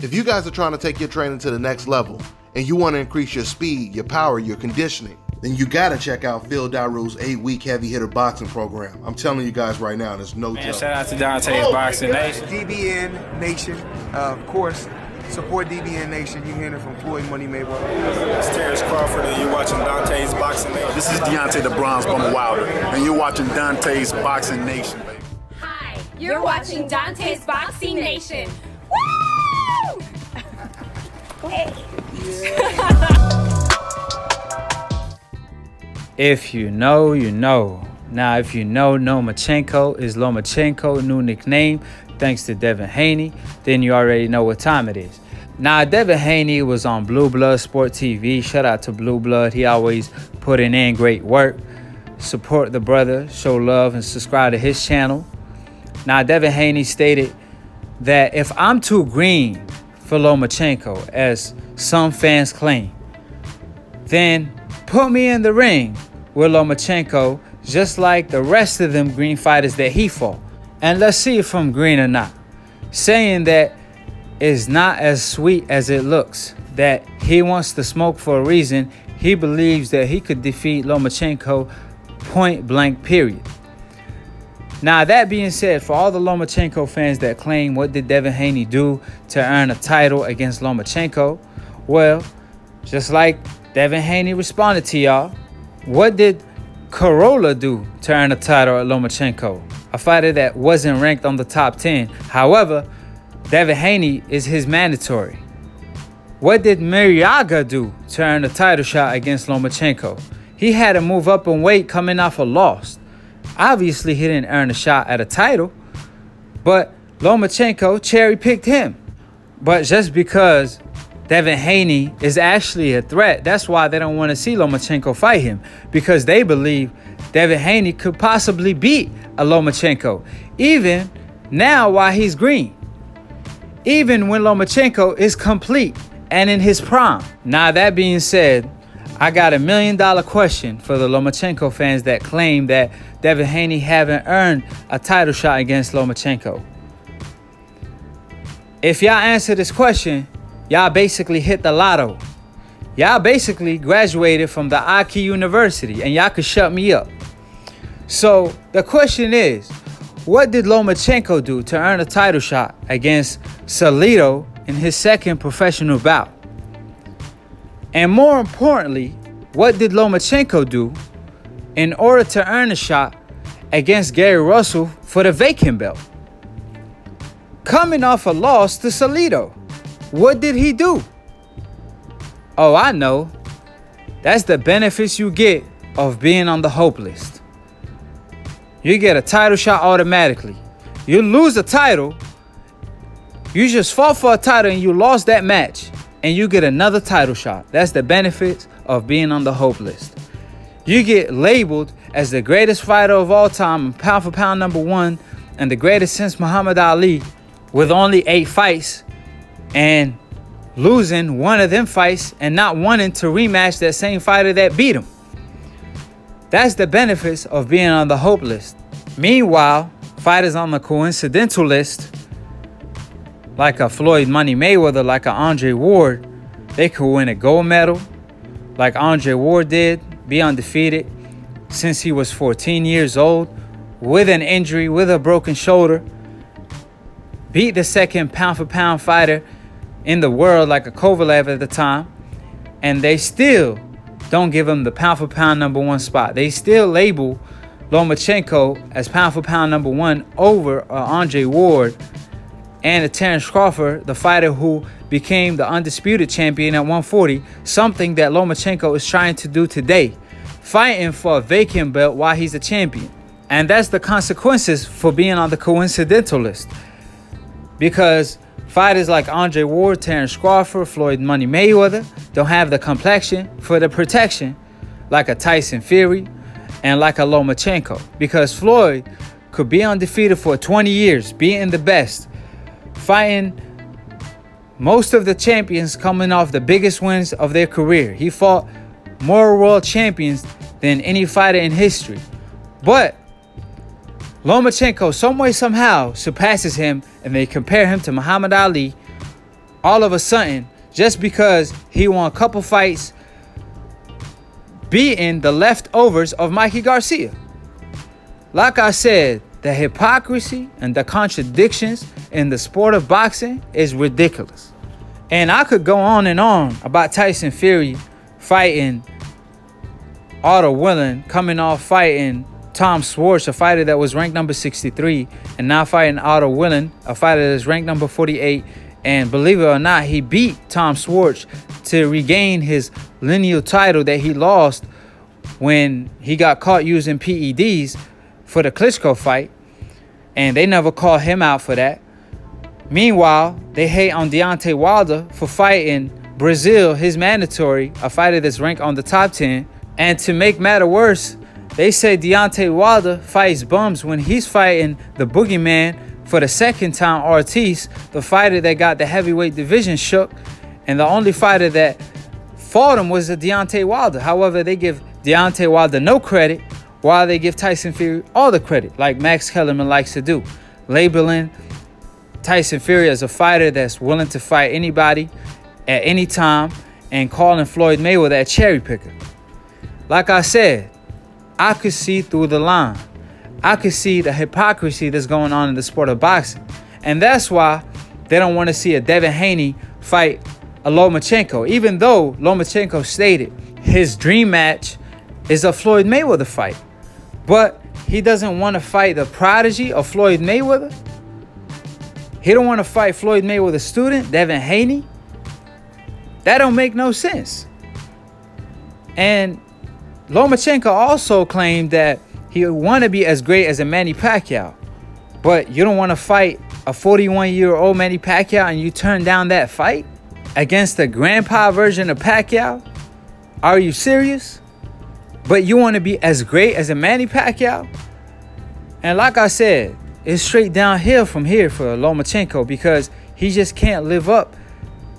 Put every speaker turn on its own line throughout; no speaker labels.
If you guys are trying to take your training to the next level and you want to increase your speed, your power, your conditioning, then you got to check out Phil Daru's 8-week heavy hitter boxing program. I'm telling you guys right now, there's no joke.
Shout out to Dante's Boxing Nation.
DBN Nation, of course. Support DBN Nation. You're hearing it from Floyd Money Mayweather.
It's Terrence Crawford, and you're watching Dante's Boxing Nation.
This is Deontay the Bronze Bomber Wilder, and you're watching Dante's Boxing Nation, baby.
Hi, you're watching Dante's Boxing Nation. Woo! Hey.
If you know, you know. Now, if you know Nomachenko is Lomachenko, new nickname, thanks to Devin Haney, then you already know what time it is. Now, Devin Haney was on Blue Blood Sport TV. Shout out to Blue Blood. He always putting in great work. Support the brother, show love, and subscribe to his channel. Now, Devin Haney stated that if I'm too green for Lomachenko, as some fans claim, then put me in the ring with Lomachenko, just like the rest of them green fighters that he fought. And let's see if I'm green or not. Saying that is not as sweet as it looks. That he wants to smoke for a reason. He believes that he could defeat Lomachenko point blank, period. Now, that being said, for all the Lomachenko fans that claim, what did Devin Haney do to earn a title against Lomachenko? Well, just like Devin Haney responded to y'all, what did Corolla do to earn a title at Lomachenko? A fighter that wasn't ranked on the top 10. However, Devin Haney is his mandatory. What did Mariaga do to earn a title shot against Lomachenko? He had to move up in weight coming off a loss. Obviously, he didn't earn a shot at a title, but Lomachenko cherry-picked him. But just because Devin Haney is actually a threat, that's why they don't want to see Lomachenko fight him, because they believe Devin Haney could possibly beat a Lomachenko, even now while he's green, even when Lomachenko is complete and in his prime. Now, that being said, I got $1 million question for the Lomachenko fans that claim that Devin Haney haven't earned a title shot against Lomachenko. If y'all answer this question, y'all basically hit the lotto. Y'all basically graduated from the Aki University, and y'all could shut me up. So the question is, what did Lomachenko do to earn a title shot against Salido in his second professional bout? And more importantly, what did Lomachenko do in order to earn a shot against Gary Russell for the vacant belt? Coming off a loss to Salido, what did he do? Oh, I know. That's the benefits you get of being on the hope list. You get a title shot automatically. You lose a title, you just fought for a title and you lost that match, and you get another title shot. That's the benefits of being on the hope list. You get labeled as the greatest fighter of all time, pound for pound #1, and the greatest since Muhammad Ali, with only 8 fights and losing one of them fights and not wanting to rematch that same fighter that beat him. That's the benefits of being on the hope list. Meanwhile, fighters on the coincidental list, like a Floyd Money Mayweather, like a Andre Ward, they could win a gold medal, like Andre Ward did, be undefeated since he was 14 years old, with an injury, with a broken shoulder, beat the second pound-for-pound fighter in the world, like a Kovalev at the time, and they still don't give him the pound-for-pound #1 spot. They still label Lomachenko as pound-for-pound #1 over Andre Ward and Terrence Crawford, the fighter who became the undisputed champion at 140, something that Lomachenko is trying to do today, fighting for a vacant belt while he's a champion. And that's the consequences for being on the coincidental list. Because fighters like Andre Ward, Terrence Crawford, Floyd Money Mayweather don't have the complexion for the protection like a Tyson Fury and like a Lomachenko. Because Floyd could be undefeated for 20 years, being the best, fighting most of the champions coming off the biggest wins of their career. He fought more world champions than any fighter in history. But Lomachenko, some way, somehow, surpasses him, and they compare him to Muhammad Ali, all of a sudden, just because he won a couple fights beating the leftovers of Mikey Garcia. Like I said, the hypocrisy and the contradictions in the sport of boxing is ridiculous. And I could go on and on about Tyson Fury fighting Otto Willen, coming off fighting Tom Schwartz, a fighter that was ranked number 63, and now fighting Otto Willen, a fighter that's ranked number 48. And believe it or not, he beat Tom Schwartz to regain his lineal title that he lost when he got caught using PEDs for the Klitschko fight. And they never called him out for that. Meanwhile, they hate on Deontay Wilder for fighting Brazil, his mandatory, a fighter that's ranked on the top 10. And to make matter worse, they say Deontay Wilder fights bums when he's fighting the boogeyman for the second time, Ortiz, the fighter that got the heavyweight division shook. And the only fighter that fought him was Deontay Wilder. However, they give Deontay Wilder no credit, while they give Tyson Fury all the credit, like Max Kellerman likes to do, labeling Tyson Fury as a fighter that's willing to fight anybody at any time and calling Floyd Mayweather a cherry picker. Like I said, I could see through the line. I could see the hypocrisy that's going on in the sport of boxing. And that's why they don't want to see a Devin Haney fight a Lomachenko, even though Lomachenko stated his dream match is a Floyd Mayweather fight. But he doesn't want to fight the prodigy of Floyd Mayweather. He don't want to fight Floyd Mayweather's student, Devin Haney. That don't make no sense. And Lomachenko also claimed that he would want to be as great as a Manny Pacquiao. But you don't want to fight a 41-year-old Manny Pacquiao and you turn down that fight against the grandpa version of Pacquiao? Are you serious? But you want to be as great as a Manny Pacquiao? And like I said, it's straight downhill from here for Lomachenko because he just can't live up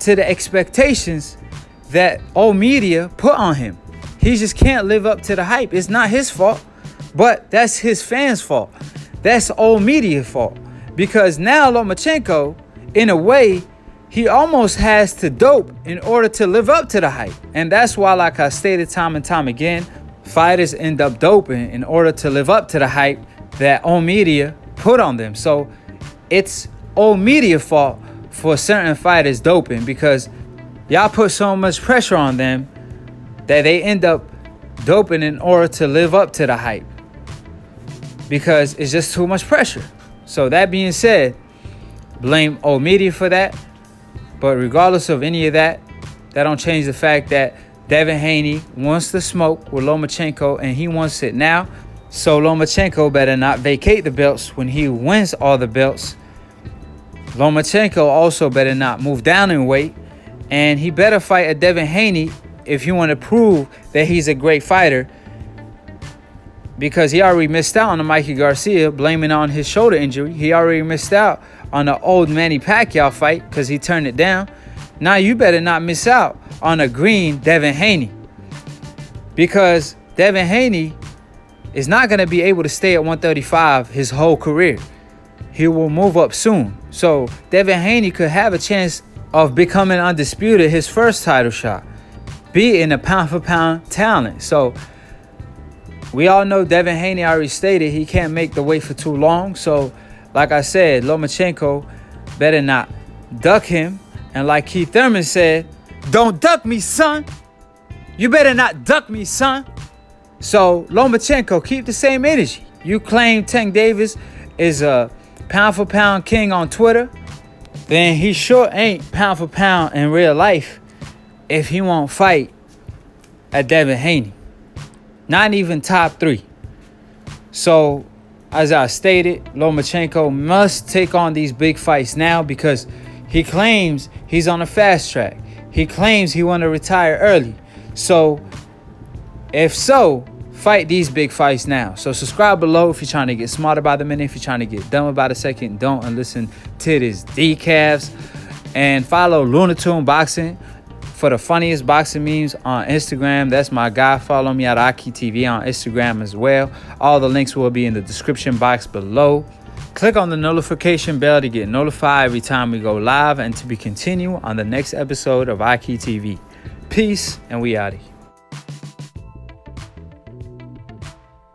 to the expectations that old media put on him. He just can't live up to the hype. It's not his fault, but that's his fans' fault. That's old media fault. Because now Lomachenko, in a way, he almost has to dope in order to live up to the hype. And that's why, like I stated time and time again, fighters end up doping in order to live up to the hype that old media put on them. So it's old media fault for certain fighters doping because y'all put so much pressure on them that they end up doping in order to live up to the hype because it's just too much pressure. So that being said, blame old media for that. But regardless of any of that, that don't change the fact that Devin Haney wants to smoke with Lomachenko and he wants it now. So Lomachenko better not vacate the belts when he wins all the belts. Lomachenko also better not move down in weight. And he better fight a Devin Haney if you want to prove that he's a great fighter. Because he already missed out on the Mikey Garcia, blaming on his shoulder injury. He already missed out on the old Manny Pacquiao fight because he turned it down. Now you better not miss out on a green Devin Haney. Because Devin Haney is not going to be able to stay at 135 his whole career. He will move up soon. So Devin Haney could have a chance of becoming undisputed his first title shot, being a pound-for-pound talent. So we all know Devin Haney already stated he can't make the weight for too long. So like I said, Lomachenko better not duck him. And like Keith Thurman said, don't duck me, son. You better not duck me, son. So Lomachenko, keep the same energy. You claim Tank Davis is a pound-for-pound king on Twitter, then he sure ain't pound-for-pound in real life if he won't fight a Devin Haney. Not even top 3. So, as I stated, Lomachenko must take on these big fights now because he claims he's on a fast track. He claims he want to retire early. So, if so, fight these big fights now. So subscribe below if you're trying to get smarter by the minute. If you're trying to get dumber by the second, don't, and listen to this decafs. And follow Lunatune Boxing for the funniest boxing memes on Instagram. That's my guy. Follow me at Aki TV on Instagram as well. All the links will be in the description box below. Click on the notification bell to get notified every time we go live and to be continued on the next episode of iKey TV. Peace, and we out of here.